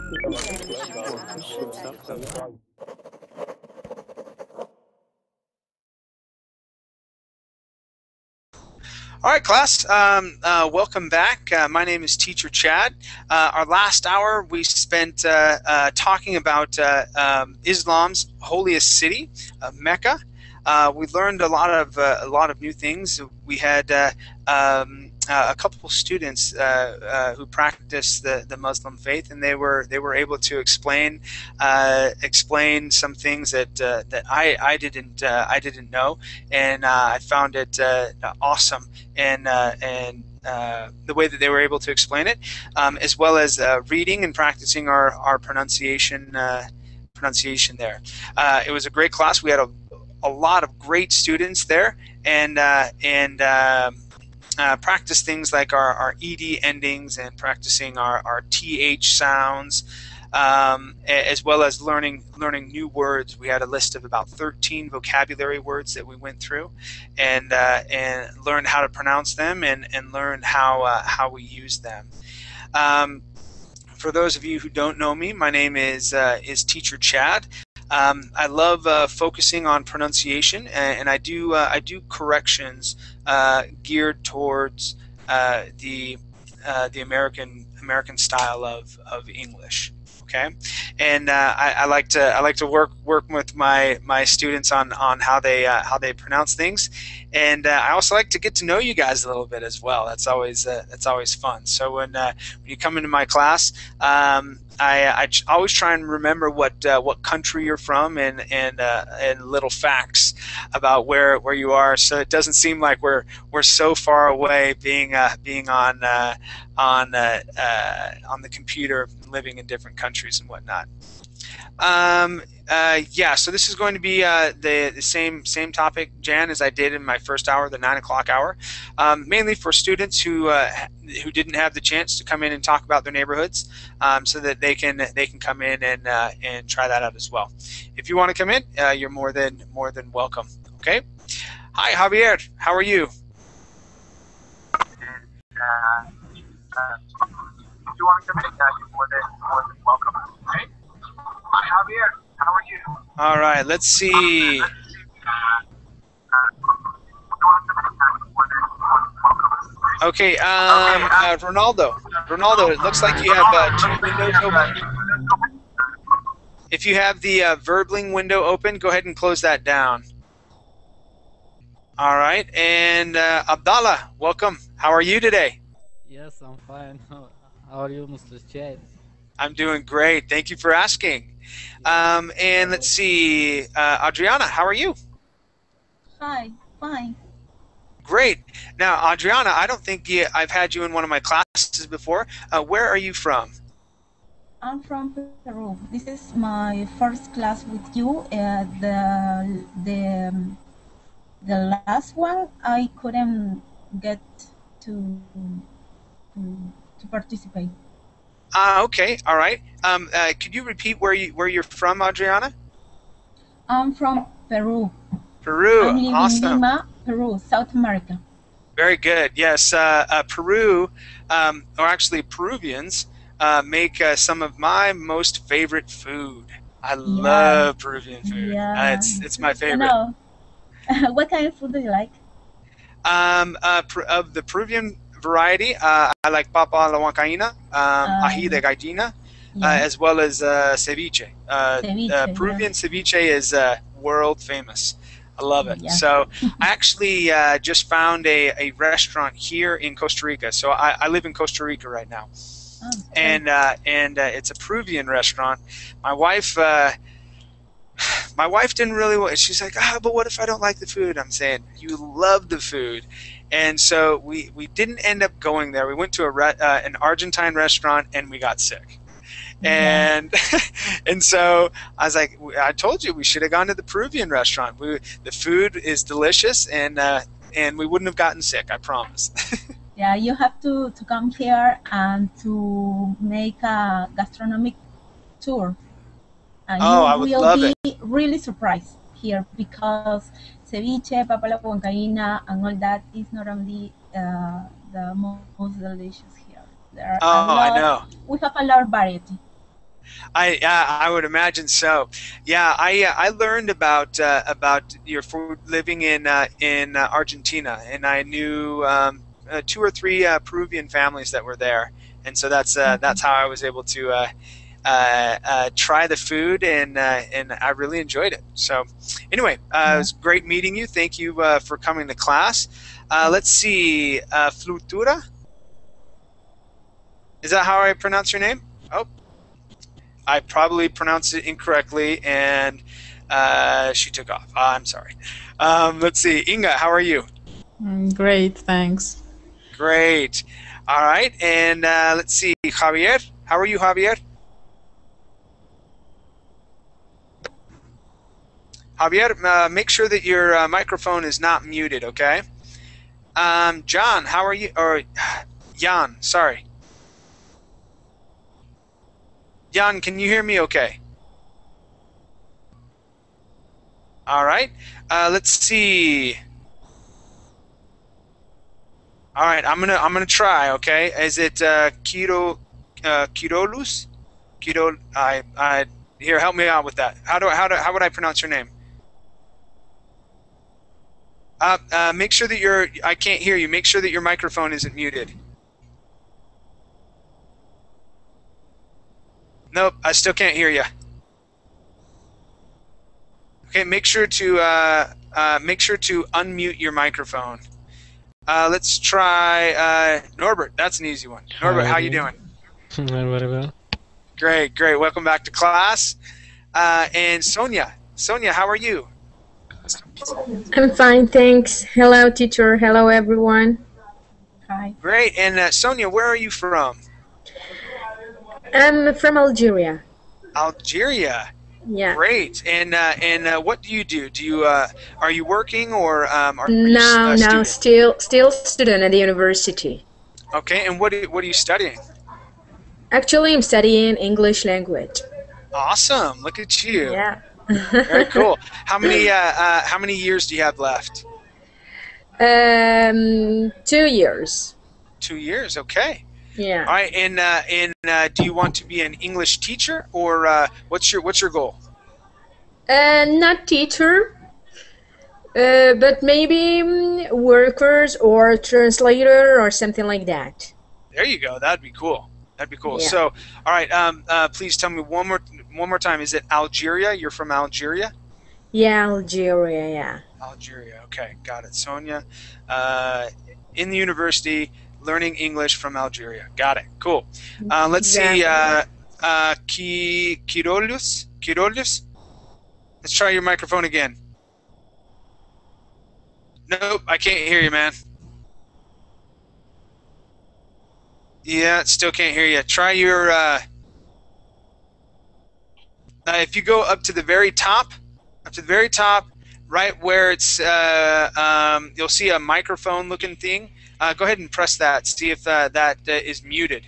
All right, class, welcome back. My name is Teacher Chad. Our last hour we spent talking about Islam's holiest city, Mecca. We learned a lot of new things. We had a couple of students who practice the Muslim faith, and they were able to explain some things that I didn't know, and I found it awesome, and the way that they were able to explain it, as well as reading and practicing our pronunciation there. It was a great class. We had a lot of great students there, and practice things like our ed endings and practicing our th sounds, as well as learning new words. We had a list of about 13 vocabulary words that we went through, and learned how to pronounce them and learn how we use them. For those of you who don't know me, my name is Teacher Chad. I love focusing on pronunciation, and I do corrections geared towards the American style of English. Okay, and I like to work with my students on how they pronounce things, and I also like to get to know you guys a little bit as well. That's always fun. So when you come into my class, I always try and remember what country you're from, and little facts about where you are, so it doesn't seem like we're so far away, being on the computer, living in different countries and whatnot. Yeah, so this is going to be the same topic, Jan, as I did in my first hour, the 9 o'clock hour, mainly for students who didn't have the chance to come in and talk about their neighborhoods, so that they can come in and try that out as well. If you want to come in, you're more than welcome. Okay. Hi, Javier. How are you? If you want to come in, you're more than welcome. Okay. Hi, Javier. How are you? All right. Let's see. Okay. Ronaldo. It looks like you have 2 windows open. If you have the Verbling window open, go ahead and close that down. All right. And Abdallah, welcome. How are you today? Yes, I'm fine. How are you, Mr. Chad? I'm doing great. Thank you for asking. And let's see, Adriana, how are you? Hi, fine. Great. Now, Adriana, I don't think I've had you in one of my classes before. Where are you from? I'm from Peru. This is my first class with you. The last one I couldn't get to participate. Okay, all right. Could you repeat where you're from, Adriana? I'm from Peru. Peru, I'm living awesome. in Lima, Peru, South America. Very good. Yes, Peru, or actually Peruvians, make some of my most favorite food. I love Peruvian food. Yeah. It's my favorite. No. What kind of food do you like? Of the Peruvian variety, I like papa a la huancaína, ají de gallina, as well as ceviche. Peruvian ceviche is world famous. I love it. Yeah. So I actually just found a restaurant here in Costa Rica. So I live in Costa Rica right now. Oh, and it's a Peruvian restaurant. My wife didn't really want. She's like, but what if I don't like the food? I'm saying, you love the food. And so we didn't end up going there. We went to an Argentine restaurant, and we got sick. And and so I was like, I told you we should have gone to the Peruvian restaurant. The food is delicious, and we wouldn't have gotten sick, I promise. Yeah, you have to come here and to make a gastronomic tour. And I would love it. You will be really surprised here, because ceviche, papa la huancaína, and all that is not only the most delicious here. There are I know. We have a lot of variety. I would imagine so. Yeah, I learned about your food living in Argentina, and I knew 2 or 3 Peruvian families that were there, and so that's how I was able to try the food, and I really enjoyed it. So anyway, it was great meeting you. Thank you for coming to class. Let's see, Flutura. Is that how I pronounce your name? Oh, I probably pronounced it incorrectly, and she took off. I'm sorry. Let's see, Inga, how are you? Great, thanks. Great. All right, and let's see, Javier. How are you, Javier? Javier, make sure that your microphone is not muted, okay? John, how are you? Or Jan, sorry. Jan, can you hear me okay? All right. Let's see. All right, I'm gonna try, okay? Is it Kirolus? Here, help me out with that. How would I pronounce your name? Make sure that I can't hear you. Make sure that your microphone isn't muted. Nope, I still can't hear you. Okay, make sure to unmute your microphone. Let's try Norbert. That's an easy one. Norbert, how you doing? Very well. Great, great. Welcome back to class. And Sonia, how are you? I'm fine, thanks. Hello, teacher. Hello, everyone. Hi. Great. And Sonia, where are you from? I'm from Algeria. Algeria. Yeah. Great. And what do you do? Are you working, or are you No, a student? still student at the university. Okay. And what are you studying? Actually, I'm studying English language. Awesome. Look at you. Yeah. Very cool. How many years do you have left? 2 years. 2 years. Okay. Yeah. All right. And do you want to be an English teacher, or what's your goal? Not teacher, but maybe workers or translator or something like that. There you go. That'd be cool. That'd be cool. Yeah. So, all right. Please tell me one more time. Is it Algeria? You're from Algeria? Yeah, Algeria. Yeah. Algeria. Okay, got it. Sonia, in the university, learning English from Algeria. Got it. Cool. Let's see. Kirolus. Let's try your microphone again. Nope, I can't hear you, man. Yeah, still can't hear you. Try your. If you go up to the very top, right where it's, you'll see a microphone-looking thing. Go ahead and press that. See if that is muted.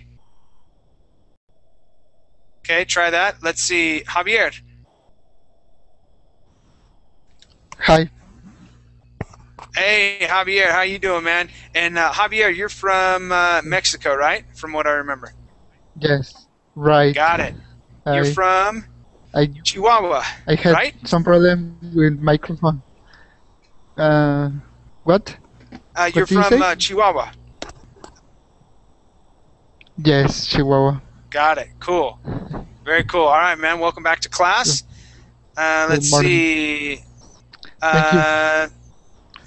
Okay, try that. Let's see, Javier. Hi. Hey, Javier, how you doing, man? And Javier, you're from Mexico, right? From what I remember. Yes, right. Got it. You're from Chihuahua, I had right? some problem with microphone. What? You're do you from say? Chihuahua. Yes, Chihuahua. Got it. Cool. Very cool. All right, man. Welcome back to class. Let's morning. see. Thank you.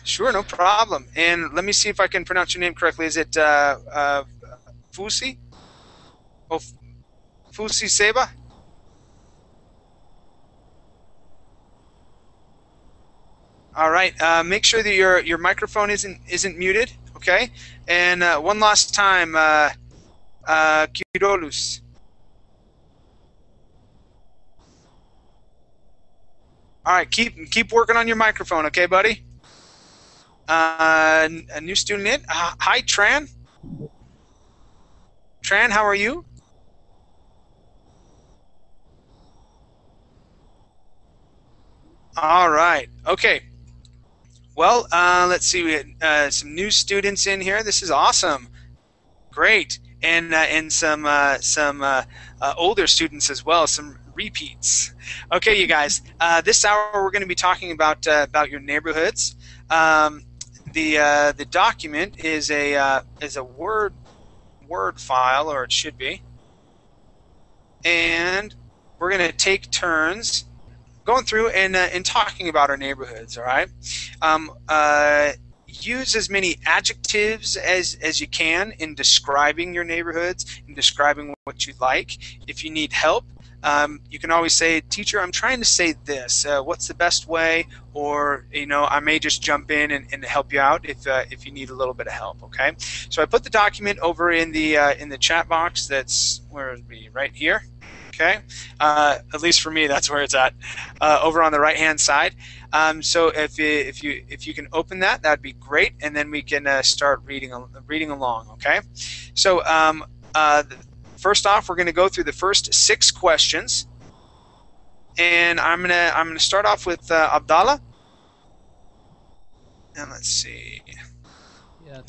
Sure, no problem. And let me see if I can pronounce your name correctly. Is it Fusi? Oh, Fusi Seba? All right. Make sure that your microphone isn't muted. Okay. And one last time, Kirolus. All right. Keep working on your microphone. Okay, buddy. A new student in. Hi, Tran. Tran, how are you? All right. Okay. Well, let's see. We had some new students in here. This is awesome. Great. and some older students as well, some repeats. Okay, you guys. This hour we're going to be talking about your neighborhoods. The document is a Word file, or it should be, and we're going to take turns going through and talking about our neighborhoods. All right. Use as many adjectives as you can in describing your neighborhoods, in describing what you like. If you need help, you can always say, "Teacher, I'm trying to say this. What's the best way?" Or, I may just jump in and help you out if you need a little bit of help. Okay. So I put the document over in the chat box. That's where it would be, right here. Okay. At least for me, that's where it's at, over on the right-hand side. So if you can open that, that'd be great, and then we can start reading along. Okay. So first off, we're going to go through the first 6 questions, and I'm gonna start off with Abdallah. And let's see. Yes.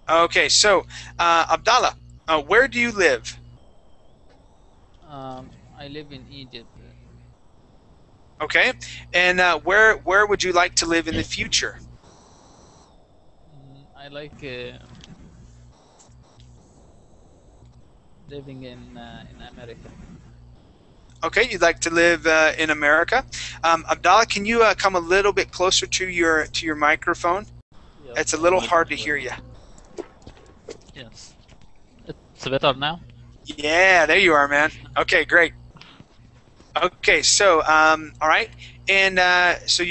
Okay. So Abdallah, where do you live? I live in Egypt. Okay. And where would you like to live in the future? I like living in America. Okay, you'd like to live in America. Abdallah, can you come a little bit closer to your microphone? Yes. It's a little hard to hear you. Yes. It's better now? Yeah, there you are, man. Okay, great. Okay, so all right, and so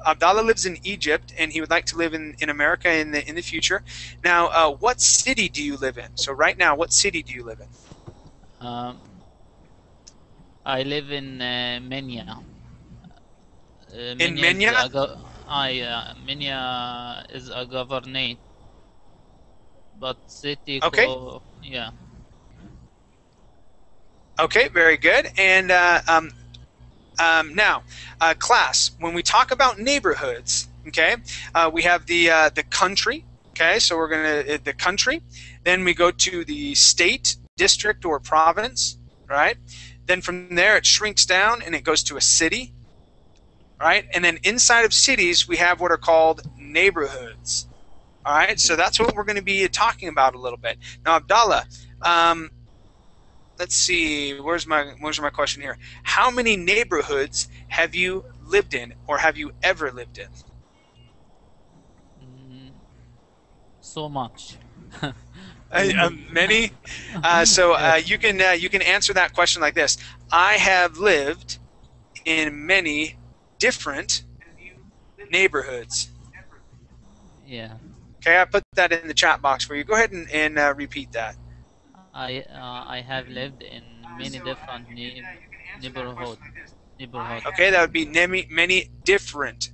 Abdallah lives in Egypt, and he would like to live in America in the future. Now, what city do you live in? So right now, what city do you live in? I live in Menya. In Menya? Menya is a governorate, but city. Okay. Yeah. Okay, very good. And now, class, when we talk about neighborhoods, okay, we have the country. Okay, so we're gonna the country. Then we go to the state, district, or province. Right. Then from there it shrinks down and it goes to a city. Right. And then inside of cities we have what are called neighborhoods. All right. So that's what we're going to be talking about a little bit. Now, Abdallah. Let's see, where's my question here? How many neighborhoods have you lived in, or have you ever lived in? So much. Many. So you can answer that question like this: I have lived in many different neighborhoods. Yeah. Okay, I put that in the chat box for you. Go ahead and repeat that. I have lived in many different neighborhoods. Okay, that would be many different.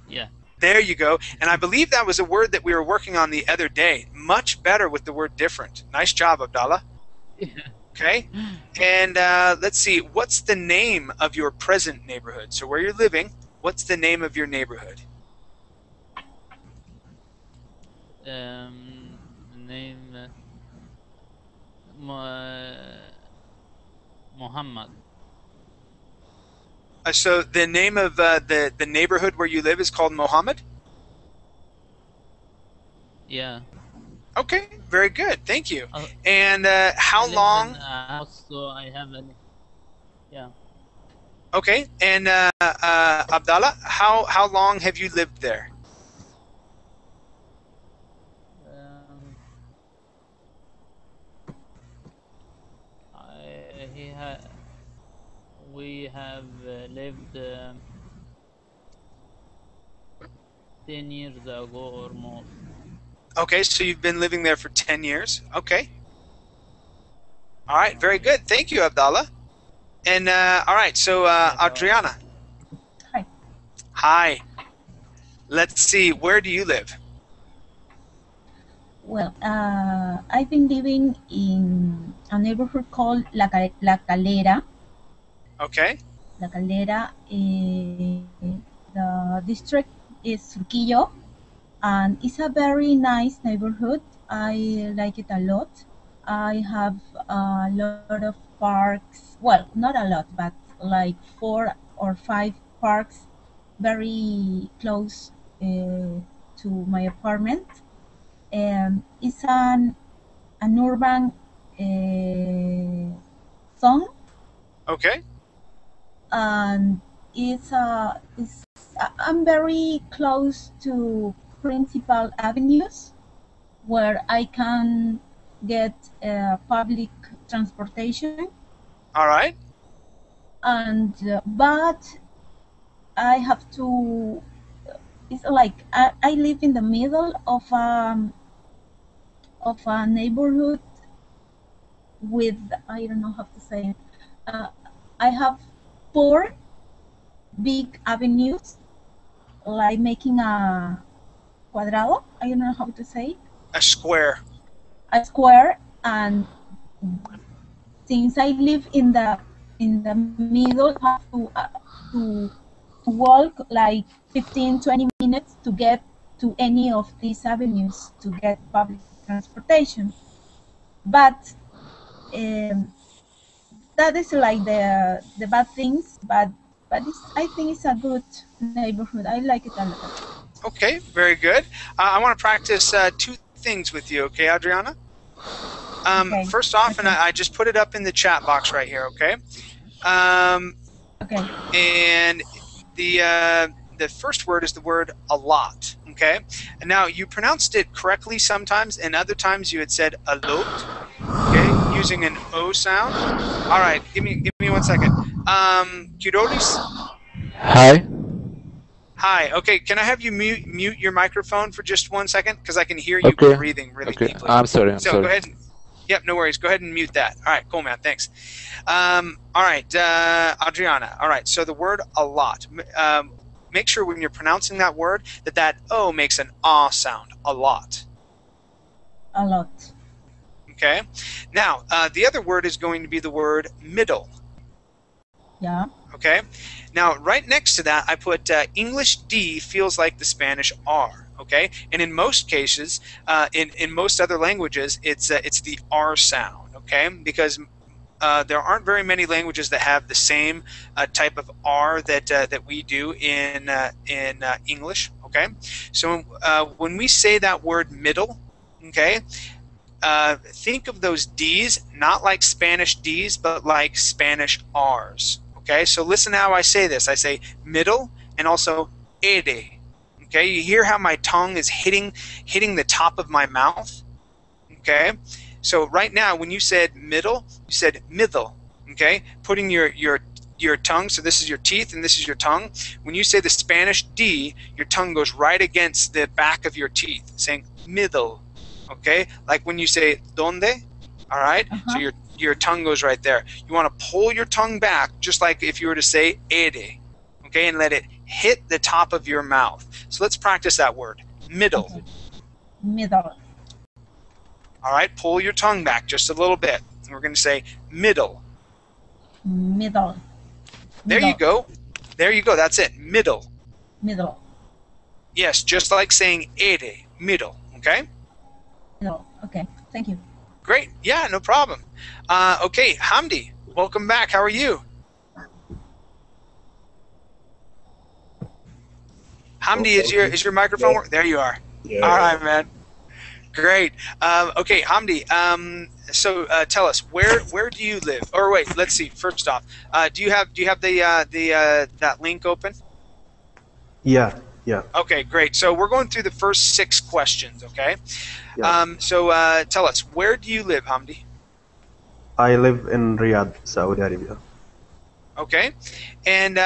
Yeah. There you go. And I believe that was a word that we were working on the other day. Much better with the word different. Nice job, Abdallah. Okay. And let's see. What's the name of your present neighborhood? So where you're living, what's the name of your neighborhood? Name Muhammad. So the name of the neighborhood where you live is called Mohammed? Yeah. Okay, very good. Thank you. And I how live long? in a house, so I have an. Yeah. Okay, and Abdallah, how long have you lived there? We have lived 10 years ago or more. Okay, so you've been living there for 10 years. Okay. All right, very good. Thank you, Abdallah. And all right, so Adriana. Hi. Hi. Let's see, where do you live? Well, I've been living in a neighborhood called La Calera. Okay. La Caldera, the district is Surquillo, and it's a very nice neighborhood. I like it a lot. I have a lot of parks. Well, not a lot, but like 4 or 5 parks very close to my apartment. It's an urban zone, Okay. and I'm very close to principal avenues where I can get public transportation, All right. and but I have to. It's like I live in the middle of a neighborhood with, I don't know how to say it. I have 4 big avenues, like making a cuadrado. I don't know how to say it. A square. A square, and since I live in the middle, I have to walk like 15-20 minutes to get to any of these avenues to get public transportation. But that is like the bad things, but I think it's a good neighborhood. I like it a lot. Okay, very good. I want to practice 2 things with you, okay, Adriana? Okay. First off, and Okay. I just put it up in the chat box right here, okay? Okay. And the first word is the word a lot, okay? And now you pronounced it correctly sometimes, and other times you had said a lot, okay, using an O sound. All right, give me 1 second. Kudoris? Hi. Hi. Okay, can I have you mute your microphone for just 1 second, because I can hear you Okay. breathing really Okay. deeply. I'm sorry. So go ahead. Yep, no worries. Go ahead and mute that. All right, cool, man. Thanks. All right, Adriana. All right, so the word a lot. Make sure when you're pronouncing that word that O makes an ah sound. A lot. A lot. Okay. Now, the other word is going to be the word middle. Yeah. Okay. Now, right next to that, I put English D feels like the Spanish R. Okay. And in most cases, in most other languages, it's the R sound. Okay, because there aren't very many languages that have the same type of R that we do in English. Okay. So when we say that word middle, okay, think of those D's not like Spanish D's, but like Spanish R's. Okay, so listen how I say this. I say middle and also ere. Okay, you hear how my tongue is hitting the top of my mouth? Okay, so right now when you said middle, you said middle. Okay, putting your tongue, so this is your teeth and this is your tongue. When you say the Spanish D, your tongue goes right against the back of your teeth, saying middle. Okay, like when you say donde, all right? So your tongue goes right there. You want to pull your tongue back, just like if you were to say ere, okay, and let it hit the top of your mouth. So let's practice that word, middle. Okay. Middle. All right, pull your tongue back just a little bit. We're going to say middle. Middle. There you go. There you go. That's it. Middle. Middle. Yes, just like saying ere, middle. Okay? Middle. Okay. Thank you. Great. Yeah, no problem. Okay, Hamdi, welcome back. How are you? Hamdi, is your microphone work? There you are. Yeah. All right, man. Great. Okay, Hamdi. So tell us, where do you live? Or wait, let's see. First off, do you have the that link open? Yeah. Okay, great. So we're going through the first 6 questions. Okay. Yeah. So tell us, where do you live, Hamdi? I live in Riyadh, Saudi Arabia. Okay. And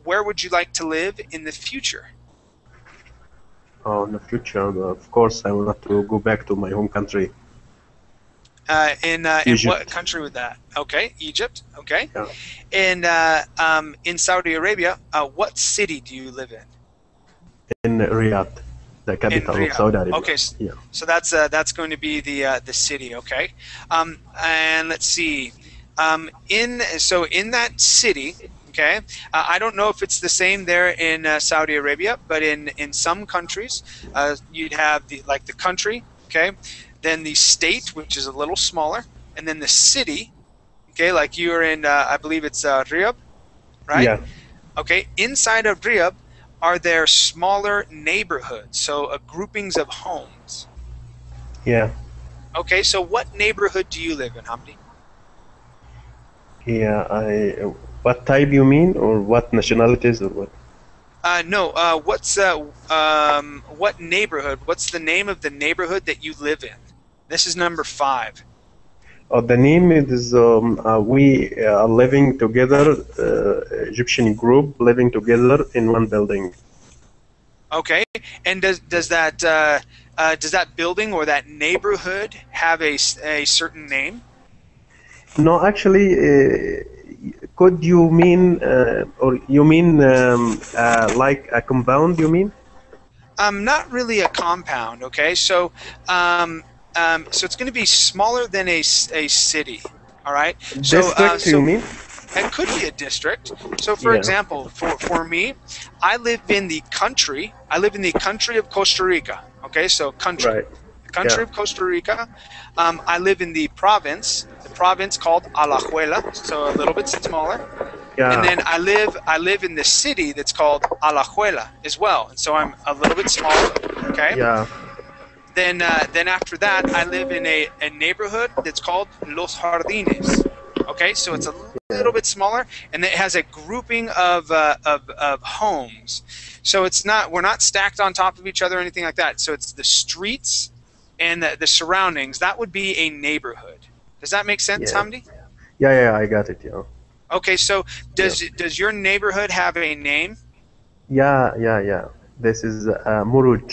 where would you like to live in the future? In the future, of course, I want to go back to my home country. In Egypt. what country would that? Okay, Egypt. Okay. Yeah. And in Saudi Arabia, what city do you live in? In Riyadh, the capital Riyadh. of Saudi Arabia. Okay, Yeah. so that's going to be the city. Okay. And let's see. In that city, Okay, I don't know if it's the same there in Saudi Arabia, but in some countries, you'd have the country, okay, then the state, which is a little smaller, and then the city, okay, like you're in, I believe it's Riyadh, right? Yeah, Okay, inside of Riyadh are there smaller neighborhoods, so groupings of homes. yeah, Okay, so what neighborhood do you live in, Hamdi? yeah. What type you mean, or what nationalities, or what? No, what neighborhood? What's the name of the neighborhood that you live in? This is number 5. Oh, the name is we are living together, Egyptian group living together in one building. Okay, and does that building or that neighborhood have a certain name? No, actually, could you mean, or you mean like a compound? You mean? Not really a compound. Okay, so so it's going to be smaller than a city. All right. So District? You mean? it could be a district. So, for Yeah. example, for me, I live in the country. I live in the country of Costa Rica. Okay, so country. Right. The country Yeah. of Costa Rica. I live in the province called Alajuela, so a little bit smaller. Yeah. And then I live in the city that's called Alajuela as well, and so I'm a little bit smaller. Okay. Yeah. Then after that, I live in a neighborhood that's called Los Jardines. Okay, so it's a little bit smaller, and it has a grouping of homes. So we're not stacked on top of each other or anything like that. So it's the streets and the surroundings. That would be a neighborhood. Does that make sense, Yeah. Hamdi? Yeah, I got it. Yeah. Okay, so does your neighborhood have a name? Yeah. This is Muruj.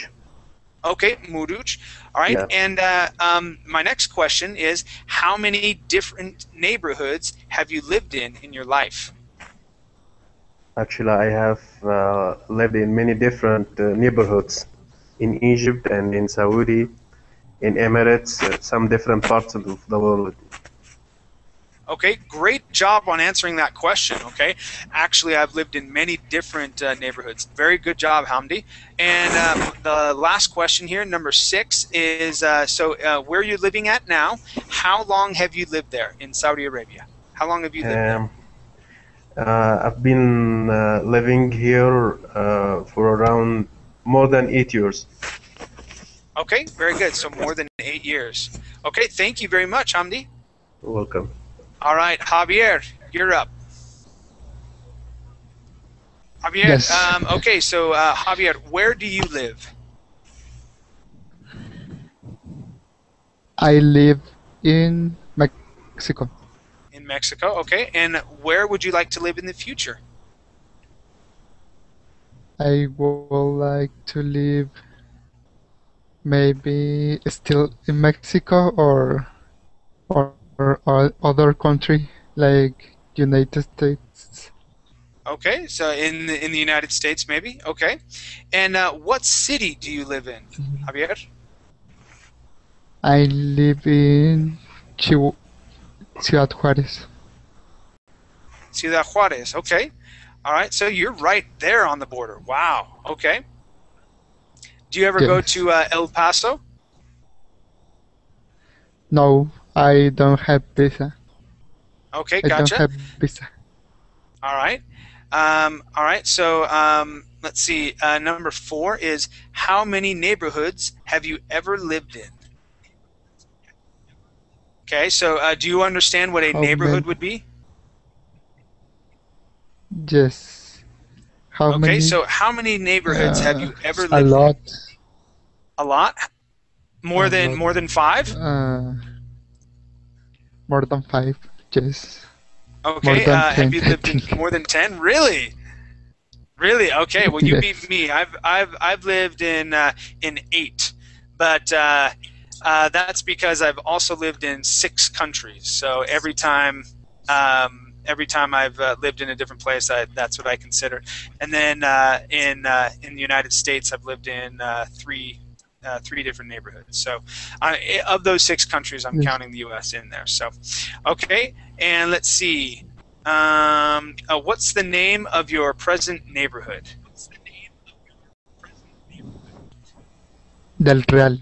Okay, Muruj. All right, Yeah. and my next question is, how many different neighborhoods have you lived in your life? Actually, I have lived in many different neighborhoods in Egypt and in Saudi, in Emirates, some different parts of the world. Okay, great job on answering that question. Okay, actually, I've lived in many different neighborhoods. Very good job, Hamdi. And the last question here, number 6, is where you're living at now. How long have you lived there in Saudi Arabia? How long have you lived there? I've been living here for around more than 8 years. Okay, very good. So more than 8 years. Okay, thank you very much, Hamdi. You're welcome. All right, Javier, you're up. Javier, Yes. Okay, so Javier, where do you live? I live in Mexico. In Mexico, okay. And where would you like to live in the future? I would like to live maybe still in Mexico or other country like United States. Okay, so in the United States, maybe. Okay, and what city do you live in, Javier? I live in Ciudad Juárez. Ciudad Juárez. Okay, all right. So you're right there on the border. Wow. Okay. Do you ever go Yes. to El Paso? No, I don't have visa. Okay, I don't gotcha. have visa. All right. All right. So let's see. Number 4 is, how many neighborhoods have you ever lived in? Okay. So do you understand what a How neighborhood many? would be? Yes. How Okay. many? So how many neighborhoods have you ever A lived in? lot. A lot. More A than lot. 5. More than 5. Yes. Okay. More than 10, Have you I lived in think. more than 10? Really? Really? Okay. Well, you Yes. beat me. I've lived in 8, but that's because I've also lived in 6 countries. So every time I've lived in a different place, that's what I consider. And then in the United States, I've lived in 3 different neighborhoods. So of those 6 countries, I'm Yes. counting the U.S. in there. So, okay. And let's see. What's the name of your present neighborhood? Del Real.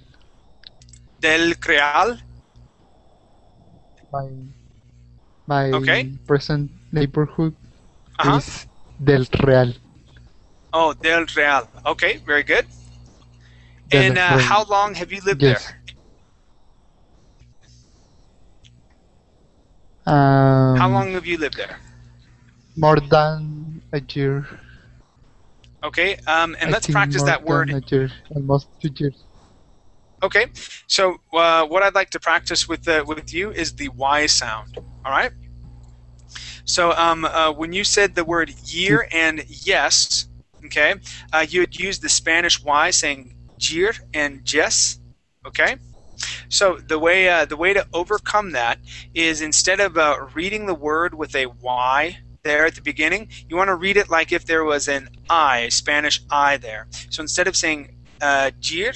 Del Creal. My my Okay. present neighborhood Uh-huh. is Del Real. Oh, Del Real. Okay, very good. Del And Real. how long have you lived Yes. there? How long have you lived there? More than a year. Okay, and I let's think practice more that word. than a year, almost 2 years. Okay, so what I'd like to practice with you is the Y sound. All right. So when you said the word year and yes, okay, you would use the Spanish Y, saying year and yes. Okay. So the way to overcome that is, instead of reading the word with a Y there at the beginning, you want to read it like if there was an I, a Spanish I there. So instead of saying year,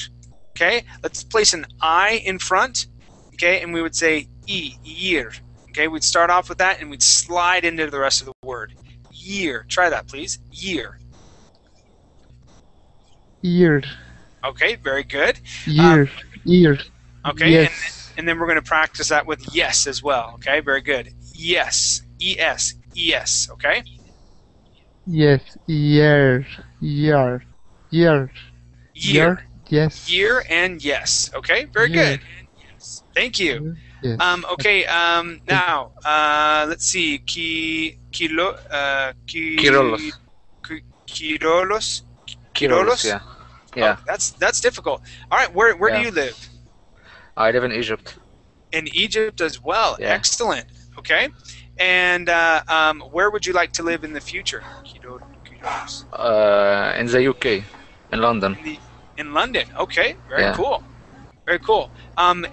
okay, let's place an I in front, okay, and we would say year. Okay, we'd start off with that and we'd slide into the rest of the word. Year. Try that, please. Year. Year. Okay, very good. Year. Year. Okay, Yes. and then we're going to practice that with yes as well. Okay, very good. Yes. E-S. E-S. Okay? Yes. Year. Year. Year. Year. Yes. Year and yes. Okay, very Year. good. Thank you. Yes. Okay, now, let's see. Kyrolos. Kyrolos? Kyrolos, yeah. Yeah. Oh, that's difficult. All right, where do Yeah. you live? I live in Egypt. In Egypt as well. Yeah. Excellent. Okay. And where would you like to live in the future? Kyrolos. In the UK, in London. In London. Okay. Very Yeah. cool. Very cool. And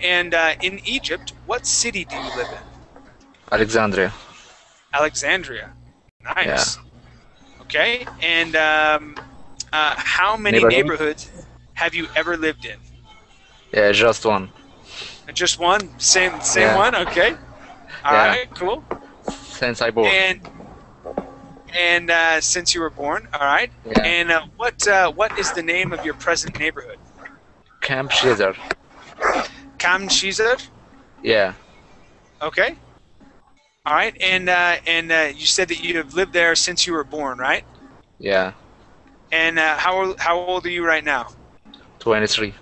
in Egypt, what city do you live in? Alexandria. Alexandria. Nice. Yeah. Okay. And how many Neighborhood? neighborhoods have you ever lived in? Yeah, just one. Just one? Same Yeah. one? Okay. All Yeah. right. Cool. Since I born. And since you were born, all right. Yeah. And what is the name of your present neighborhood? Camp Shazer. Kam Shizer? Yeah. Okay. All right. And you said that you have lived there since you were born, right? Yeah. And how old are you right now? 23.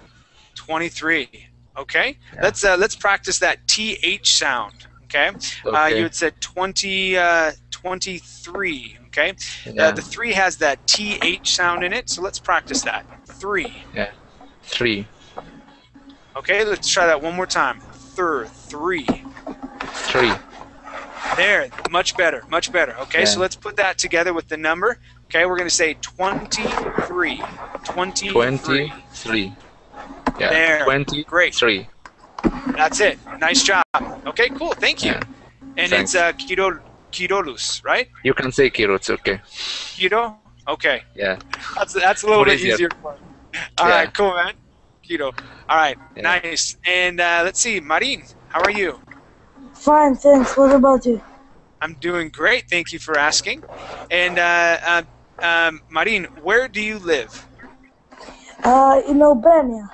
23. Okay. Yeah. Let's practice that TH sound. Okay. Okay. You had said 23. Okay. Yeah. The 3 has that TH sound in it, so let's practice that. 3. Yeah. 3. Okay. Let's try that one more time. 3. 3. There. Much better. Much better. Okay. Yeah. So let's put that together with the number. Okay. We're going to say 23. 23. 23. Yeah. There. 23. Great. That's it. Nice job. Okay, cool. Thank you. Yeah. And Thanks. it's Kirolus, right? You can say Kiro, it's okay. Kiro? Okay. Yeah. That's a little More bit easier. easier. All Yeah. right, cool, man. Kiro. All right, Yeah. nice. And let's see, Marin, how are you? Fine, thanks. What about you? I'm doing great. Thank you for asking. And Marin, where do you live? In Albania.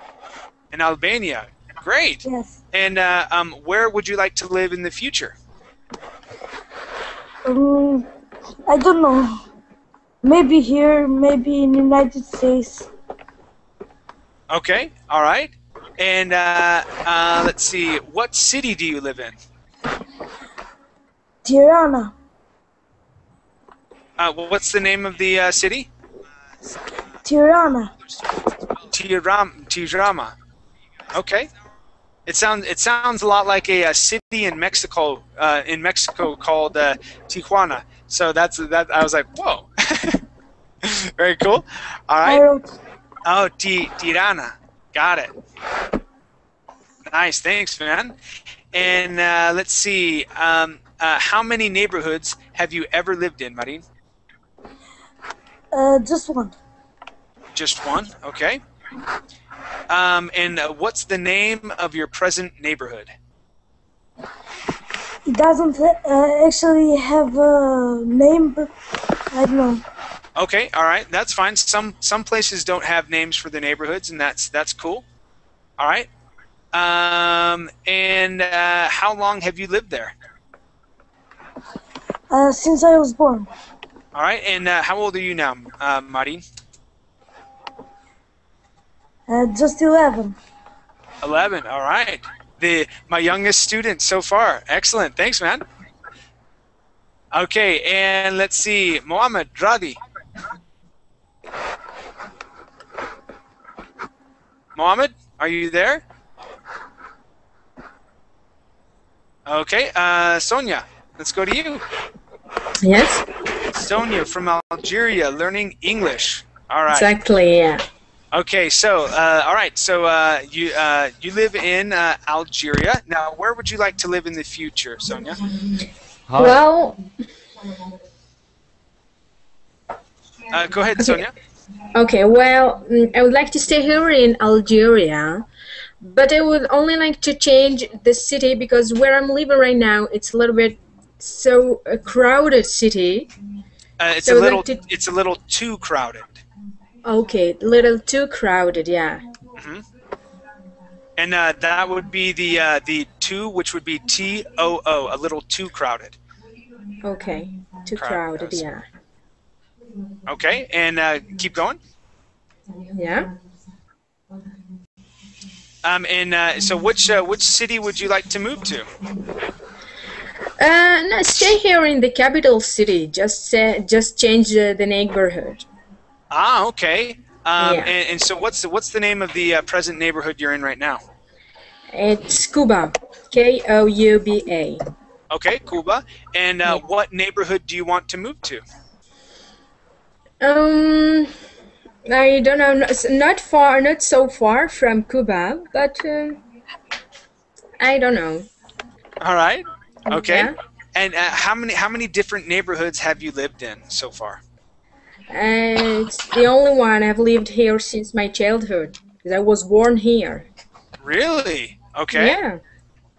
In Albania. Great. Yes. And where would you like to live in the future? I don't know. Maybe here, maybe in United States. Okay, all right. And let's see, what city do you live in? Tirana. What's the name of the city? Tirana. Tirama. Okay. It sounds a lot like a city in Mexico called Tijuana. So that I was like, whoa. Very cool. All I right. wrote Oh, Tirana. Got it. Nice. Thanks, man. And let's see. How many neighborhoods have you ever lived in, Marin? just one. Just one. Okay. And what's the name of your present neighborhood? It doesn't actually have a name, but I don't know. Okay, all right, that's fine. Some places don't have names for the neighborhoods, and that's cool. All right. And how long have you lived there? Since I was born. All right, and how old are you now, Marin? Just 11. 11. All right. My youngest student so far. Excellent. Thanks, man. Okay, and let's see, Mohammed Dradi. Mohammed, are you there? Okay, Sonia, let's go to you. Yes, Sonia from Algeria, learning English. All right. exactly. Yeah. Okay, so all right, so you live in Algeria. Now, where would you like to live in the future, Sonia? Well, Go ahead, Sonia. okay. Well, I would like to stay here in Algeria, but I would only like to change the city because where I'm living right now, it's a little bit so a crowded city. It's So a I'd little. like to- It's a little too crowded. Okay, a little too crowded. Yeah. Hmm. And that would be the two, which would be TOO, a little too crowded. Okay, too crowded. Yeah. Okay, and keep going. Yeah. So which city would you like to move to? No, stay here in the capital city. Just change the neighborhood. Ah, okay. Yeah. And so what's the name of the present neighborhood you're in right now? It's Cuba. Kouba. Okay, Cuba. And what neighborhood do you want to move to? I don't know. Not far, not so far from Cuba, but I don't know. All right. Okay. Yeah. And how many different neighborhoods have you lived in so far? It's the only one I've lived here since my childhood because I was born here. Really? Okay. Yeah.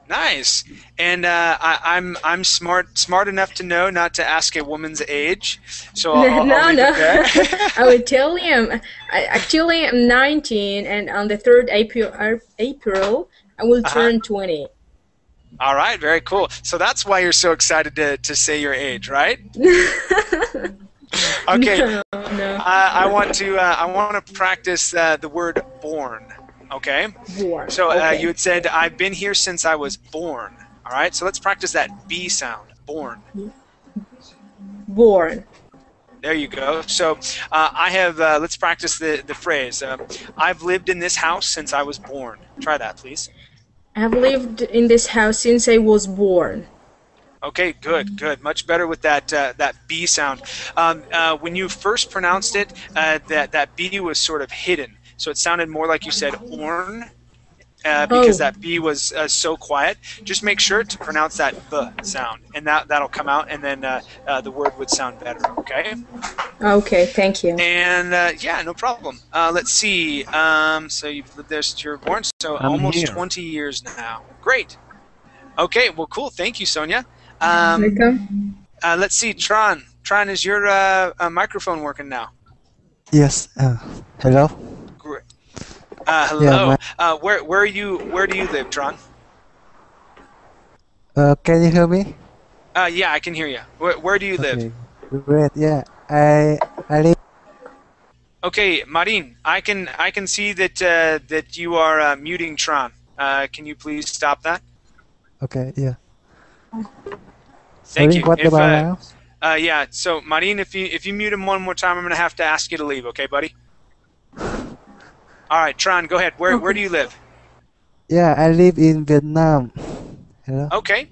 Nice. And I'm smart enough to know not to ask a woman's age, so I'll leave it there. I will tell you. Actually, I'm 19, and on the 3rd April, I will turn 20. All right, very cool. So that's why you're so excited to say your age, right? Okay. No. I want to practice the word born. Okay. Born. So Okay. you had said I've been here since I was born. All right. So let's practice that B sound. Born. Born. There you go. So I have. Let's practice the phrase. I've lived in this house since I was born. Try that, please. I've lived in this house since I was born. Okay, good. Much better with that B sound. When you first pronounced it, that B was sort of hidden, so it sounded more like you said "orn," because that B was so quiet. Just make sure to pronounce that B sound, and that'll come out, and then the word would sound better. Okay. Okay, thank you. And yeah, no problem. Let's see. So you've lived there since you were born, so almost 20 years now. Great. Okay. Well, cool. Thank you, Sonia. Welcome. Let's see, Tron. Tron, is your microphone working now? Yes. Hello. Great. Hello. Yeah, Where do you live, Tron? Can you hear me? Yeah, I can hear you. Where do you live? Okay. Great. Yeah. I live. Okay, Marin. I can see that that you are muting Tron. Can you please stop that? Okay. Yeah. Thank Sorry, you. what about now? Yeah. So, Marin, if you mute him one more time, I'm gonna have to ask you to leave. Okay, buddy? All right, Tron, go ahead. Where do you live? Yeah, I live in Vietnam. Hello. Okay.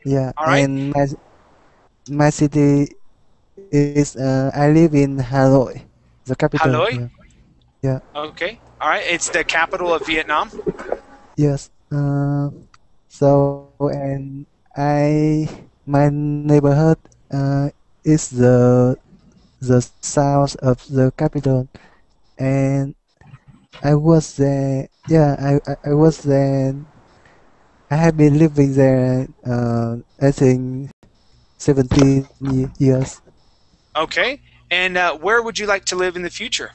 Yeah. All right. And my city is I live in Hanoi, the capital. Hanoi? Yeah. Okay. All right. It's the capital of Vietnam. Yes. So and my neighborhood is the south of the capital, and I was there. Yeah, I was there. I have been living there, I think 17 years. Okay. And where would you like to live in the future?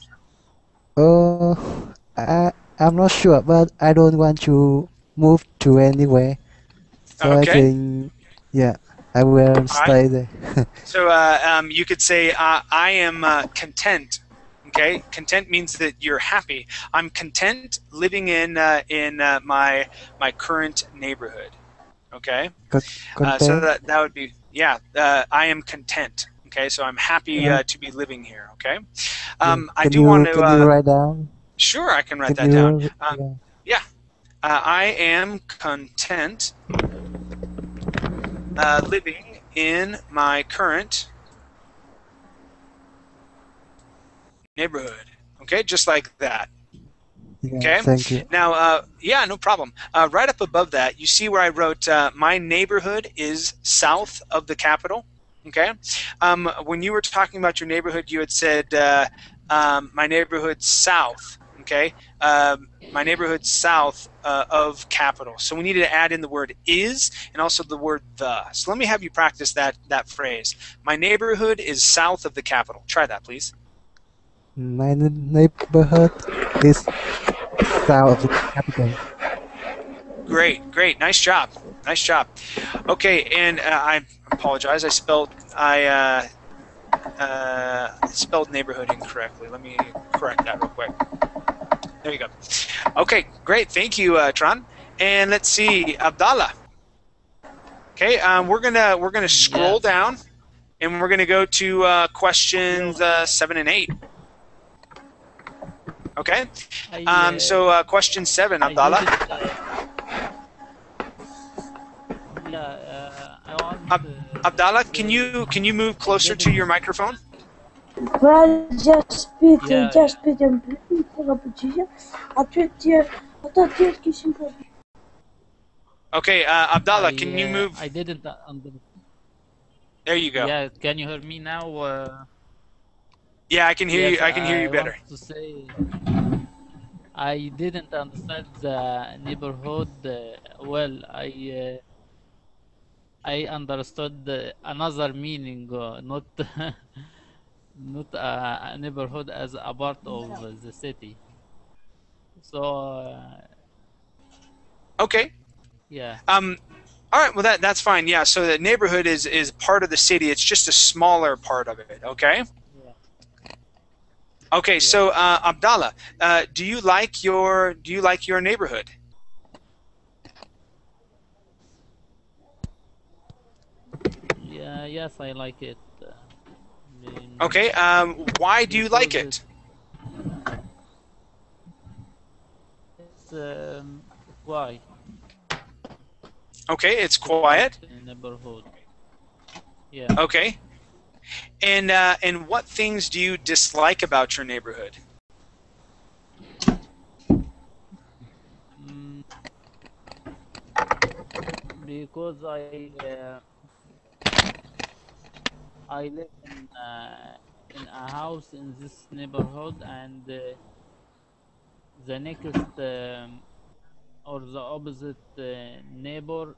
I'm not sure, but I don't want to move to anywhere. So I Okay. think, yeah, I will All right. stay there. So you could say, I am content. Okay, content means that you're happy. I'm content living in my current neighborhood. Okay, so Content. that would be, yeah. I am content. Okay, so I'm happy Uh, to be living here. Okay, yeah. I do want to. Can you write down? Sure, I can write Can that down. you? Yeah. Yeah, I am content living in my current neighborhood. Okay, just like that. Yeah. Okay. Thank you. Now, yeah, no problem. Right up above that, you see where I wrote, my neighborhood is south of the capital. Okay. When you were talking about your neighborhood, you had said, my neighborhood south. Okay. My neighborhood south of capital. So we needed to add in the word is and also the word the. So let me have you practice that phrase. My neighborhood is south of the capital. Try that, please. My neighborhood is south of the capital. Great, great, nice job, nice job. Okay, and I apologize. I spelled neighborhood incorrectly. Let me correct that real quick. There you go. Okay, great. Thank you, Tran. And let's see, Abdallah. Okay, we're gonna scroll down, and we're gonna go to questions 7 and 8. Okay. So question 7, Abdallah. Abdallah, can you move closer to your microphone? Well, just speeding, Okay, Abdallah, can you move? I didn't understand. There you go. Yeah, can you hear me now? Yeah, I can hear yes, you. I can hear you better. To say, I didn't understand the neighborhood well. I understood another meaning, not not a neighborhood as a part of the city. So okay. Yeah. All right. Well, that's fine. Yeah. So the neighborhood is part of the city. It's just a smaller part of it. Okay. Yeah. Okay. Yeah. So Abdallah, do you like your neighborhood? Yeah. Yes, I like it. Okay. Why do you like it? It's quiet. Okay, it's quiet. Neighborhood. Yeah. Okay. And what things do you dislike about your neighborhood? Because I live in a house in this neighborhood, and the next or the opposite neighbor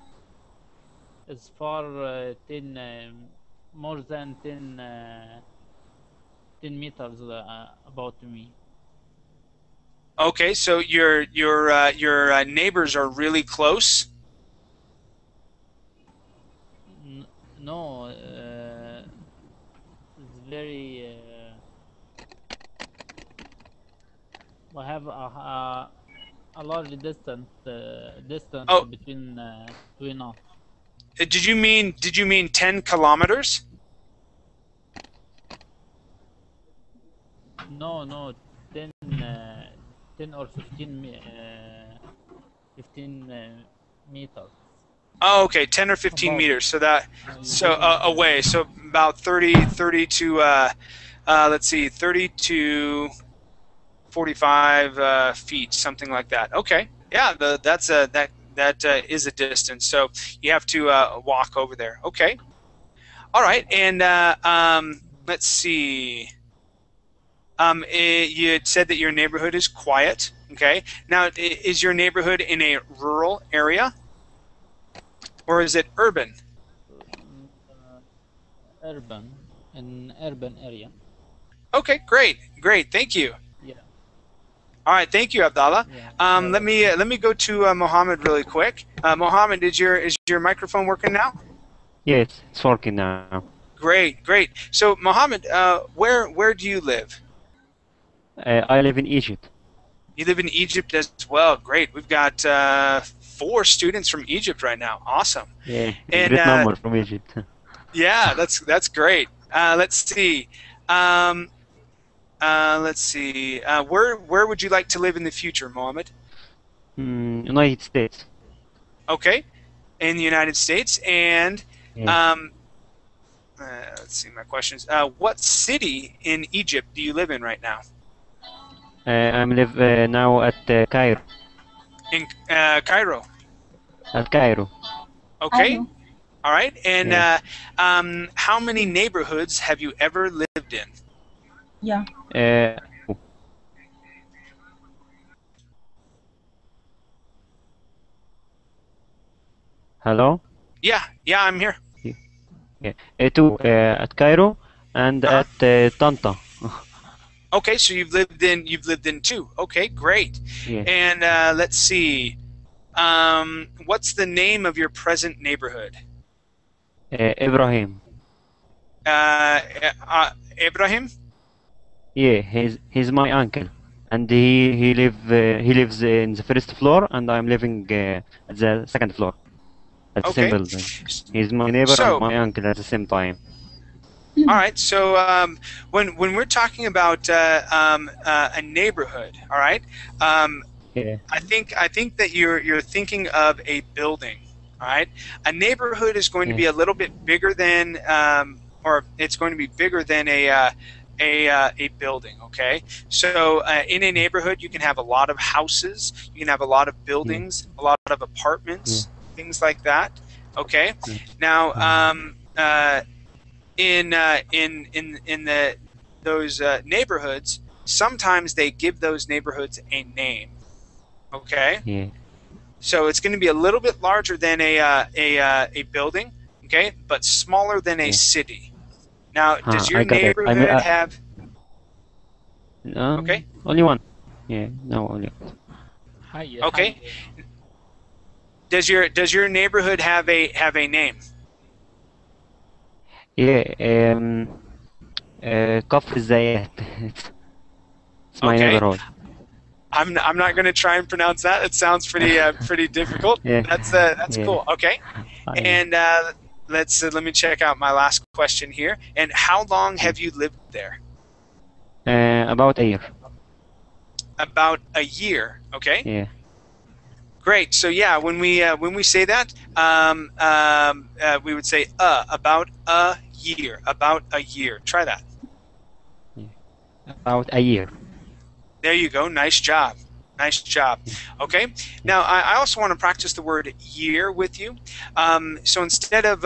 is far 10 more than 10 meters about me. Okay, so your neighbors are really close. No, it's very. I have a large distance between us. Did you mean 10 kilometers? No, 10 or 15 meters. Oh, okay, 10 or 15 meters. So away. So about 30 to let's see, 30 to 45 feet, something like that. Okay, yeah, that is a distance. So you have to walk over there. Okay, all right, and let's see. You had said that your neighborhood is quiet. Okay, now is your neighborhood in a rural area? or is it urban? Urban, in urban area. Okay, great, great. Thank you. Yeah. All right, thank you, Abdallah. Yeah. Let me go to Mohammed really quick. Mohammed, is your microphone working now? Yes, it's working now. Great, great. So, Mohammed, where do you live? I live in Egypt. You live in Egypt as well. Great. We've got 4 students from Egypt right now. Awesome. Yeah, And great number from Egypt. yeah, that's great. Let's see. Let's see. Where would you like to live in the future, Mohammed? United States. Okay, in the United States. And Yeah. let's see. My questions. What city in Egypt do you live in right now? I live now at Cairo. In Cairo. At Cairo. Okay. All right. And Yeah. how many neighborhoods have you ever lived in? Yeah. Hello? Yeah, I'm here. Yeah. Two at Cairo and at Tanta. Okay, so you've lived in 2. Okay, great. Yeah. And let's see. What's the name of your present neighborhood? Ibrahim. Ibrahim? Yeah, he's my uncle, and he lives in the first floor, and I'm living at the second floor. At the same building. He's my neighbor and my uncle at the same time. All right. So when we're talking about a neighborhood, all right, Yeah. I think that you're thinking of a building. All right. A neighborhood is going to be a little bit bigger than, or it's going to be bigger than a building. Okay. So in a neighborhood, you can have a lot of houses, you can have a lot of buildings, a lot of apartments, things like that. Okay. Now, in those neighborhoods, sometimes they give those neighborhoods a name. Okay. Yeah. So it's going to be a little bit larger than a building, okay, but smaller than a city. Now, does your I got it. neighborhood have? Okay. Only one. Yeah. No, only. Okay. Does your neighborhood have a name? Yeah. كفر الزيات. It's my neighborhood. I'm not going to try and pronounce that. It sounds pretty difficult. Yeah. That's Yeah. cool. Okay. And let me check out my last question here. And how long have you lived there? About a year. About a year. Okay. Yeah. Great. So yeah, when we say that, we would say about a year. About a year. Try that. About a year. There you go. Nice job. Nice job. Okay. Now I also want to practice the word year with you. So instead of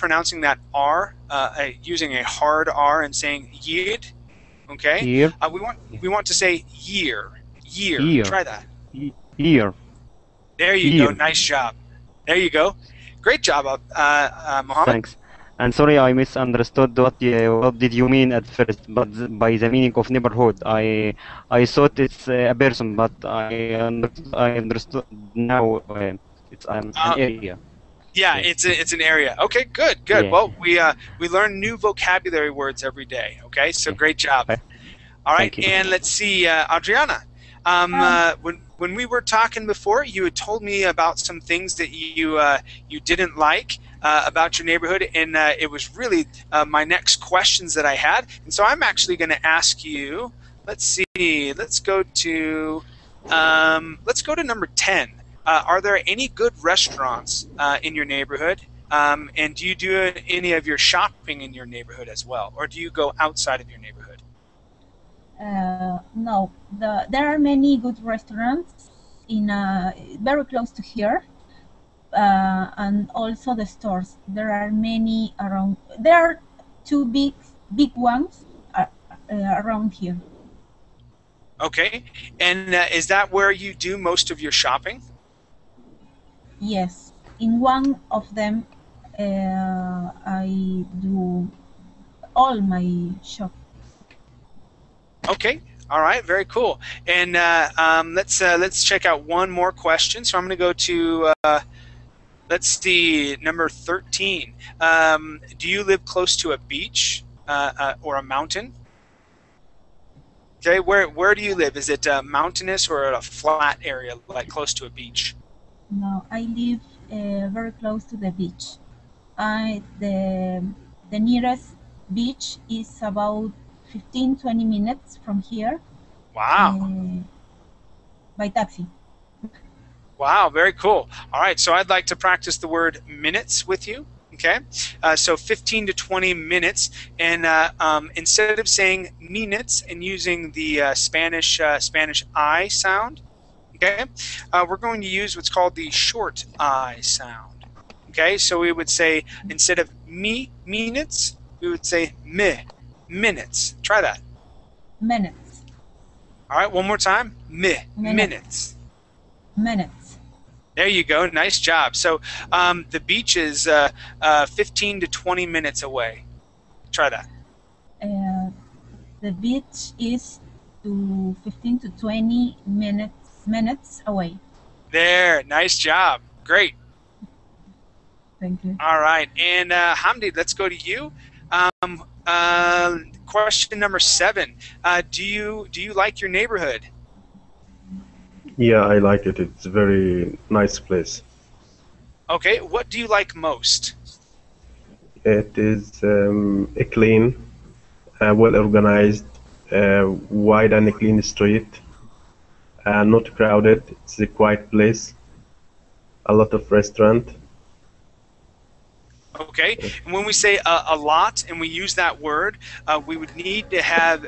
pronouncing that R, using a hard R and saying yid, okay. Year. We want to say year. Year. Year. Try that. Year. There you Year. go. Nice job. There you go. Great job, Mohammed. Thanks. And sorry, I misunderstood what did you mean at first, but by the meaning of neighborhood, I thought it's a person, but I understood now it's an area. Yeah, it's an area. Okay, good. Yeah. Well, we learn new vocabulary words every day. Okay, so great job. Okay. All right, Thank you. and let's see, Adriana. When we were talking before, you had told me about some things that you didn't like about your neighborhood, and it was really my next questions that I had. And so I'm actually going to ask you. Let's see. Let's go to number 10. Are there any good restaurants in your neighborhood? And do you do any of your shopping in your neighborhood as well, or do you go outside of your neighborhood? No, there are many good restaurants in very close to here, and also the stores. There are many around. There are 2 big ones around here. Okay, and is that where you do most of your shopping? Yes, in one of them, I do all my shop. Okay. All right. Very cool. And let's check out one more question. So I'm going to go to let's see, number 13. Do you live close to a beach or a mountain? Okay. Where do you live? Is it mountainous or a flat area, like close to a beach? No, I live very close to the beach. The nearest beach is about 15-20 minutes from here. Wow. By taxi. Wow, very cool. All right, so I'd like to practice the word minutes with you. Okay, so 15 to 20 minutes, and instead of saying minutes and using the Spanish I sound, okay, we're going to use what's called the short I sound. Okay, so we would say, instead of minutes, we would say minutes. Try that. Minutes. All right, one more time. Minutes. Minutes. There you go. Nice job. So the beach is 15 to 20 minutes away. Try that. The beach is 15 to 20 minutes away. There. Nice job. Great. Thank you. All right. And Hamdi, let's go to you. Question number 7. Do you like your neighborhood? Yeah, I like it. It's a very nice place. Okay. What do you like most? It is a clean, well organized, wide and clean street, not crowded. It's a quiet place. A lot of restaurant. Okay. And when we say a lot and we use that word, we would need to have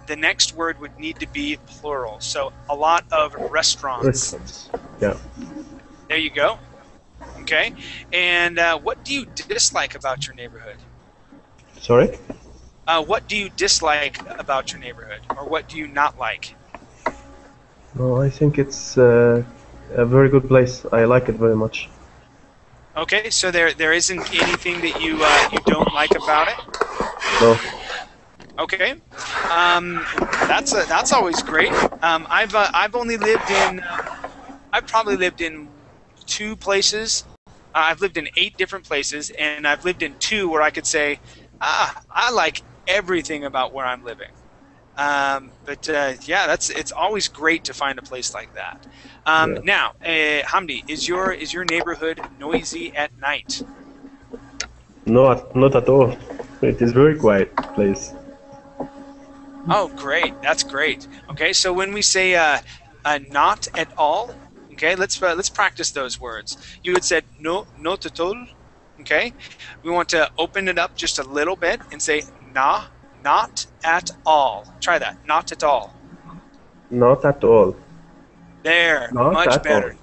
the next word would need to be plural. So a lot of restaurants. Restaurants. Yeah. There you go. Okay. And what do you dislike about your neighborhood? Sorry? What do you dislike about your neighborhood, or what do you not like? No, I think it's a very good place. I like it very much. Okay, so there isn't anything that you don't like about it? No. Okay, that's always great. I've only lived in I've probably lived in 2 places. I've lived in 8 different places, and I've lived in 2 where I could say, I like everything about where I'm living. But yeah, it's always great to find a place like that. Now, Hamdi, is your neighborhood noisy at night? No, not at all. It is very quiet place. Oh, great! That's great. Okay, so when we say not at all, okay, let's practice those words. You had said no, not at all. Okay, we want to open it up just a little bit and say na, not at all. Try that. Not at all. Not at all. There, Not much at better. all.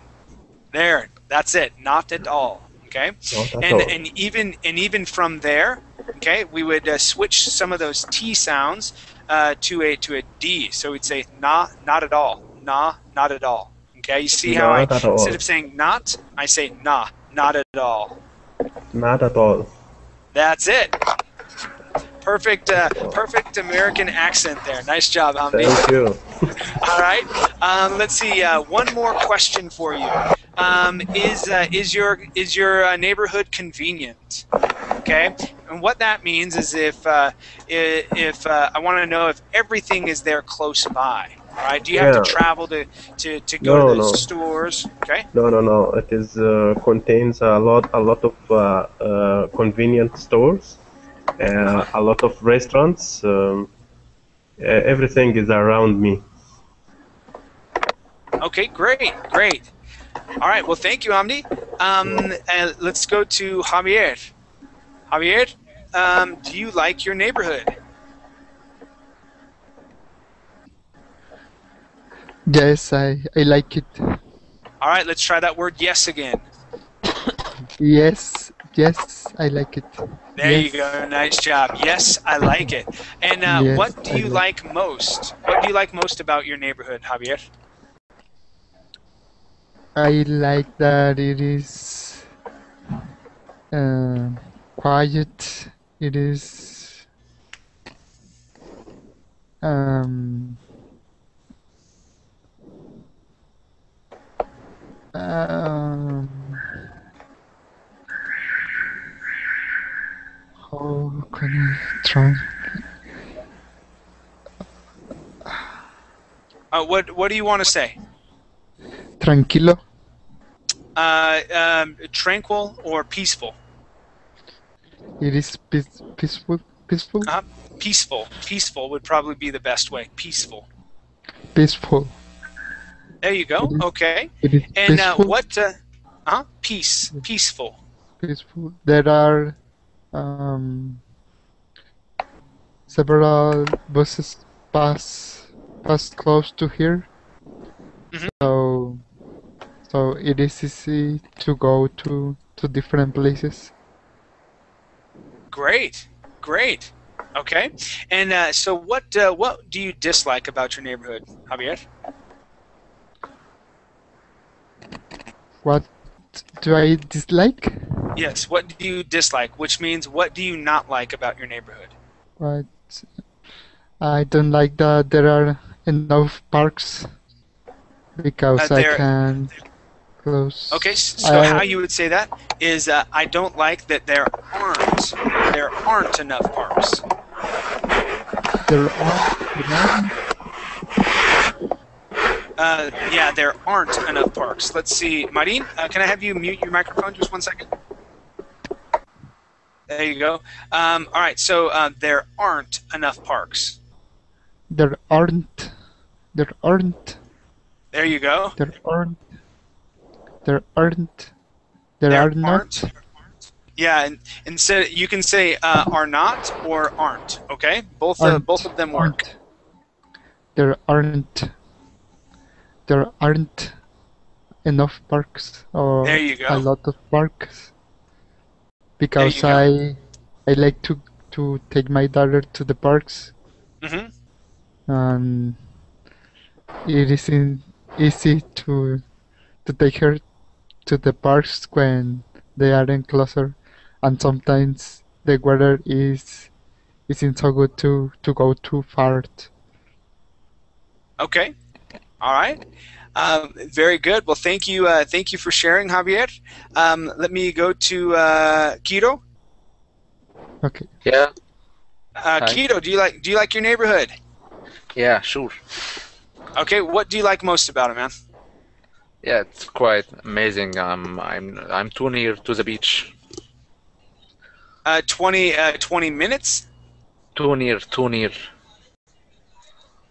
There, that's it. Not at all. Okay, Not at all. and even from there, okay, we would switch some of those T sounds to a D. So we'd say not at all. Nah, not at all. Okay, you see how Not at all. instead of saying not, I say nah, not at all. Not at all. That's it. Perfect, perfect American accent there. Nice job, Hamdi. Thank you. All right. Let's see. One more question for you. Is your neighborhood convenient? Okay. And what that means is if I want to know if everything is there close by. All right. Do you have to travel to go to the stores? Okay. No. It is contains a lot of convenient stores, a lot of restaurants. Everything is around me. Okay. Great. All right. Well, thank you, Hamdi. Let's go to Javier. Javier, do you like your neighborhood? Yes, I like it. All right, let's try that word yes again. Yes, I like it. There you go. Nice job. Yes, I like it. And Yes, what do you like most? What do you like most about your neighborhood, Javier? I like that it is quiet. It is um, um, how can I try? What do you want to say? Tranquilo. Tranquil or peaceful? It is peaceful. Peaceful. Peaceful would probably be the best way. Peaceful. Peaceful. There you go. Okay. It is And peaceful. what? Peaceful. Peaceful. There are several buses pass close to here, so it is easy to go to different places. Great. Okay. And so what do you dislike about your neighborhood, Javier? What do I dislike? Yes. What do you dislike? Which means what do you not like about your neighborhood? What I don't like that there are enough parks because I can close. Okay. So how you would say that is I don't like that there aren't enough parks. There aren't. Yeah, there aren't enough parks. Let's see. Marin, can I have you mute your microphone just 1 second? There you go. All right, so there aren't enough parks. There aren't. There you go. There are not. Yeah, and instead you can say are not or aren't. Okay, both of them work. There aren't enough parks or there you go. a lot of parks because I like to take my daughter to the parks, and it isn't easy to take her to the parks when they aren't closer, and sometimes the weather isn't so good to go too far. Okay. All right. Very good. Well, thank you for sharing, Javier. Let me go to Kiro. Okay. Yeah. Kiro, do you like your neighborhood? Yeah, sure. Okay. What do you like most about it, man? Yeah, it's quite amazing. I'm too near to the beach. 20 minutes? Too near.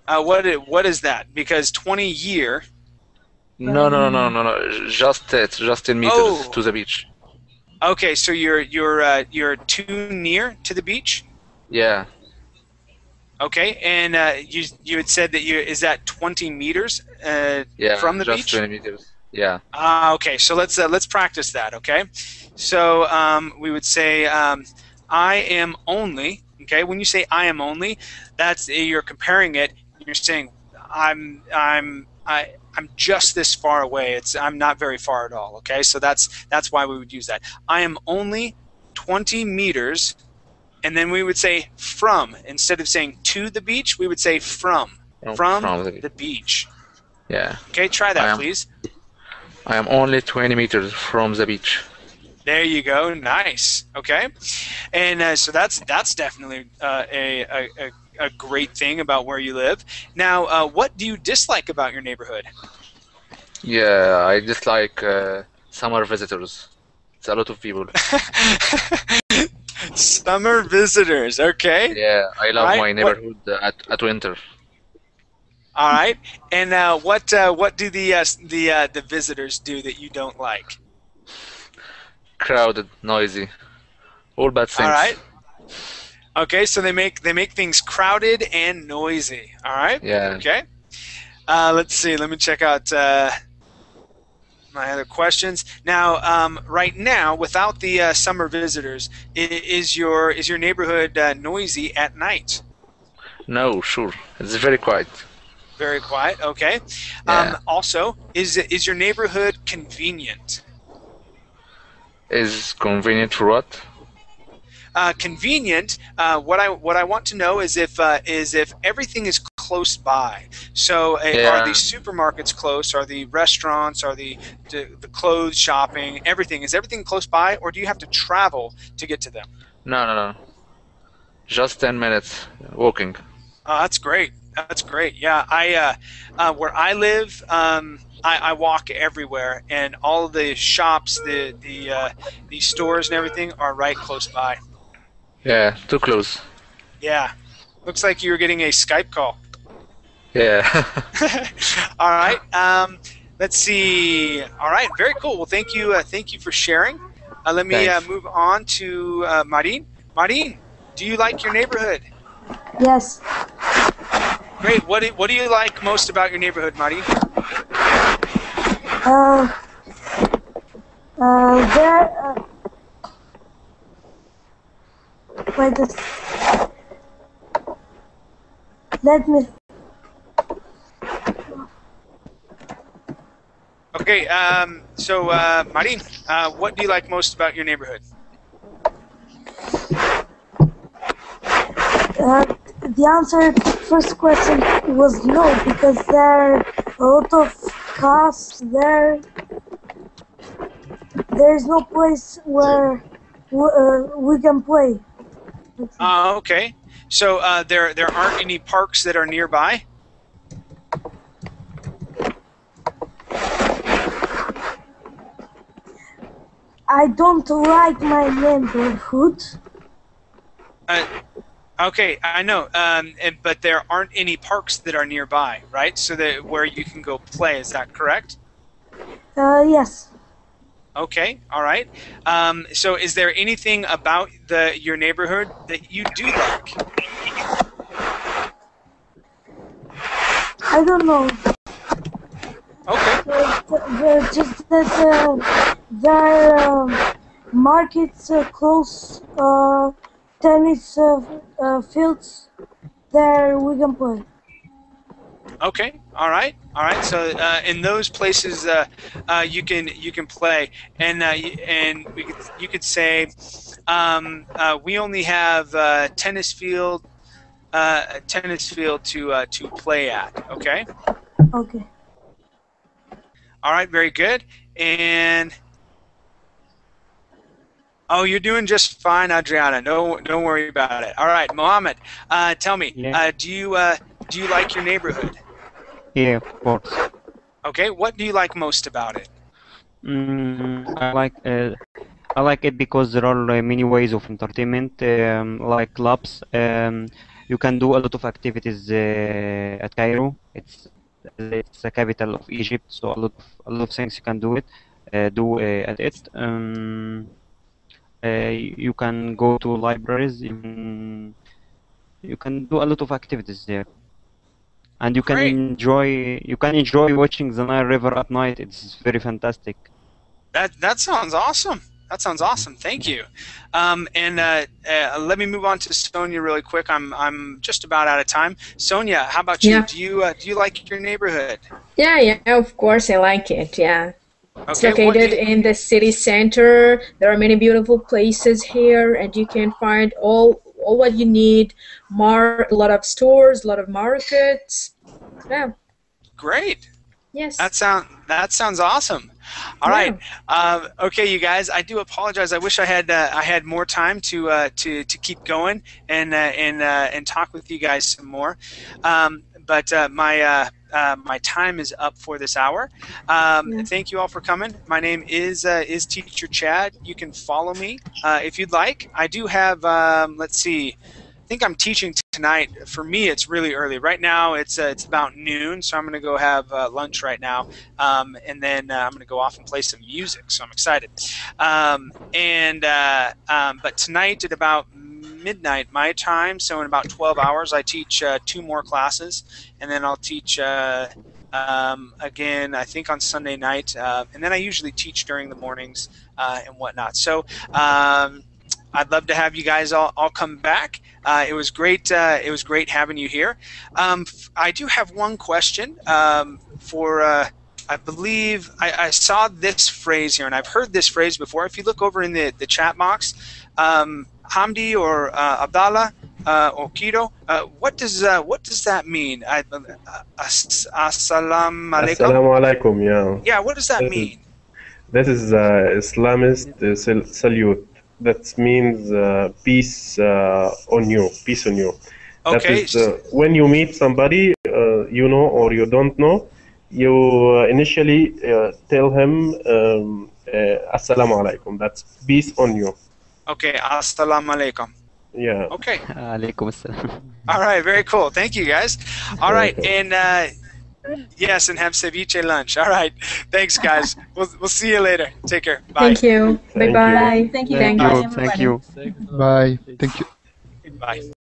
What is that? Because 20 year. No. It's just 10 meters to the beach. Okay, so you're too near to the beach? Yeah. Okay, and you had said that is that 20 meters from the just beach? 20 meters. Yeah. Okay, so let's practice that. Okay, so we would say I am only. Okay, when you say I am only, that's you're comparing it. You're saying I'm just this far away. I'm not very far at all. Okay, so that's why we would use that. I am only 20 meters, and then we would say from. Instead of saying to the beach, we would say from the beach. Yeah. Okay, try that, please. I am only 20 meters from the beach. There you go. Nice. Okay, and so that's definitely a great thing about where you live. Now, what do you dislike about your neighborhood? Yeah, I dislike summer visitors. It's a lot of people. Summer visitors. Okay. Yeah, I love my neighborhood at winter. All right. And what do the visitors do that you don't like? Crowded, noisy, all bad things. All right. Okay, so they make things crowded and noisy. All right. Yeah. Okay. Let's see. Let me check out my other questions. Now, right now, without the summer visitors, is your neighborhood noisy at night? No, sure. It's very quiet. Very quiet. Okay. Yeah. Also, is your neighborhood convenient? Is convenient for what? Convenient. What I want to know is if everything is close by. So are the Yeah. supermarkets close? Are the restaurants? Are the clothes shopping? Everything, is everything close by, or do you have to travel to get to them? No. Just 10 minutes walking. That's great. That's great. Yeah, where I live, I walk everywhere, and all of the shops, the stores and everything are right close by. Yeah, too close. Yeah, looks like you were getting a Skype call. Yeah. All right. Let's see. All right. Very cool. Well, thank you for sharing. Let me Thanks. move on to Marin. Marin, do you like your neighborhood? Yes. Great. What do you like most about your neighborhood, Marin? There. Wait. Let me. Okay. So, Marin, what do you like most about your neighborhood? The answer to the first question was no, because there are a lot of cars there. There is no place where we can play. Okay. So there aren't any parks that are nearby? I don't like my neighborhood. Okay, I know, but there aren't any parks that are nearby, right? So that where you can go play, is that correct? Yes. Okay, all right. So is there anything about your neighborhood that you do like? I don't know. Okay. Just that there are markets close, tennis fields. There we can play. Okay, all right. So in those places, you can play, and you could say we only have tennis field to play at. Okay. Okay. All right. Very good. And oh, you're doing just fine, Adriana. Don't worry about it. All right, Mohammed. Tell me, Yeah. do you like your neighborhood? Yeah, of course. Okay. What do you like most about it? I like it because there are many ways of entertainment, like clubs. You can do a lot of activities at Cairo. It's the capital of Egypt, so a lot of things you can do at it. You can go to libraries. You can do a lot of activities there, and you Great. can enjoy watching the Nile River at night. It's very fantastic. That sounds awesome. That sounds awesome. Thank you. And let me move on to Sonia really quick. I'm just about out of time. Sonia, how about you? Yeah. Do you like your neighborhood? Yeah, of course I like it. Yeah. It's Okay. located in the city center. There are many beautiful places here, and you can find all what you need. A lot of stores, a lot of markets. Yeah. Great. Yes. That sounds awesome. All right. Okay, you guys. I do apologize. I wish I had more time to keep going and talk with you guys some more. But my time is up for this hour. Thank you all for coming. My name is Teacher Chad. You can follow me if you'd like. I do have. Let's see. I think I'm teaching tonight. For me, it's really early. Right now, it's about noon, so I'm going to go have lunch right now, and then I'm going to go off and play some music. So I'm excited. But tonight at about midnight my time, so in about 12 hours, I teach 2 more classes, and then I'll teach again, I think on Sunday night, and then I usually teach during the mornings and whatnot. So I'd love to have you guys all come back. It was great. It was great having you here. I do have one question for. I believe I saw this phrase here, and I've heard this phrase before. If you look over in the chat box, Hamdi or Abdallah or Kido, what does that mean? Assalamu alaikum. Assalamu alaikum. Yeah. Yeah. What does that mean? This is Islamist salute. That means peace on you. Peace on you. Okay. That is when you meet somebody you know or you don't know, you initially tell him Assalamu alaikum. That's peace on you. Okay. Assalamu alaikum. Yeah. Okay. Alaikum assalam. All right. Very cool. Thank you, guys. All right. And yes, and have ceviche lunch. All right. Thanks, guys. We'll see you later. Take care. Bye. Thank you. Bye bye. Thank you. Thank Bye, you. everybody. Thank you. Bye. Thank you. Bye.